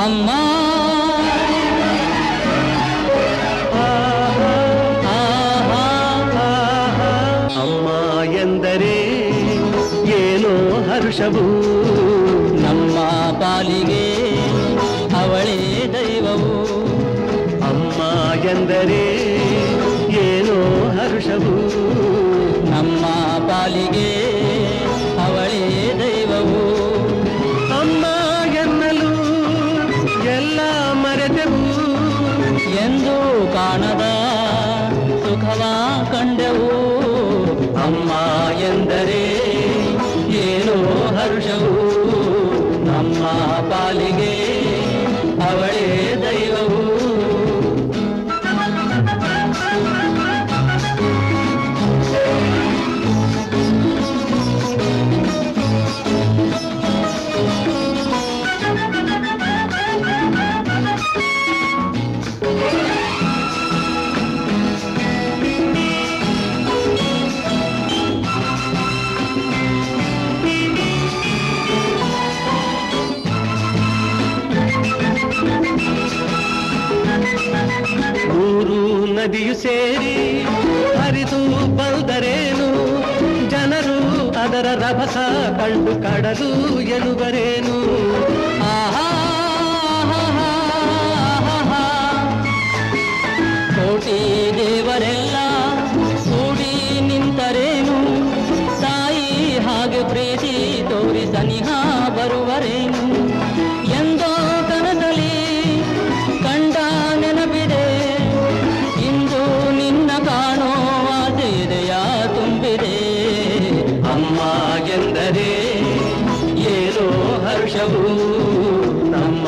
ಅಮ್ಮ ಅಮ್ಮ ಎಂದರೆ ಏನೋ ಹರ್ಷವು, ನಮ್ಮ ಪಾಲಿಗೆ ಅವಳೇ ದೈವವು. ಅಮ್ಮ ಎಂದರೆ ಏನೋ ಹರ್ಷವು, ನಮ್ಮ ಪಾಲಿಗೆ ಅವಳೇ ದೈವವು. ಅಮ್ಮ ಎನ್ನಲು ಎಲ್ಲ ಮರೆತೆವು, ಎಂದು ಕಾಣದ ಸುಖವ ಕಂಡೆವು. ಅಮ್ಮ ಎಂದರೆ ಏನೋ ಹರ್ಷವು, ನಮ್ಮ ಪಾಲಿಗೆ ಅವಳೇ ದೈವವು. ಮೂರು ನದಿಯು ಸೇರಿ ಹರಿದು ಬಂದರೇನು, ಜನರು ಅದರ ರಭಸ ಕಂಡು ಕಡಲು ಎನ್ನುವರೇನು. ಕೋಟಿ ದೇವರೆಲ್ಲ ಕೂಡಿ ನಿಂತರೇನು, ತಾಯಿ ಹಾಗೆ ಪ್ರೀತಿ ತೋರಿ ಸನಿಹ ಬರುವರೇನು. ಎಂದೋ ಕನಸಲಿ ಕಂಡ ನೆನಪಿದೆ, ಇಂದು ನಿನ್ನ ಕಾಣೋ ಆಸೆದೆಯ ತುಂಬಿದೆ. ಅಮ್ಮ ಎಂದರೆ ಏನೋ ಹರ್ಷವು, ನಮ್ಮ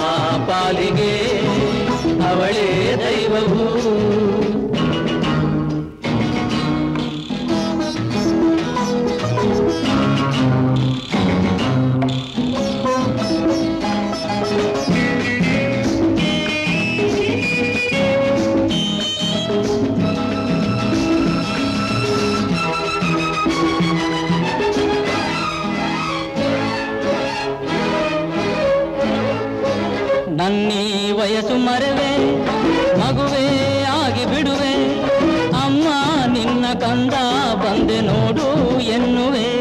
ಪಾಲಿಗೆ ಅವಳೇ ದೈವವು. ನನ್ನೀ ವಯಸ್ಸು ಮರೆವೆ, ಮಗುವೇ ಆಗಿ ಬಿಡುವೆ, ಅಮ್ಮ ನಿನ್ನ ಕಂದ ಬಂದೆ ನೋಡು ಎನ್ನುವೆ.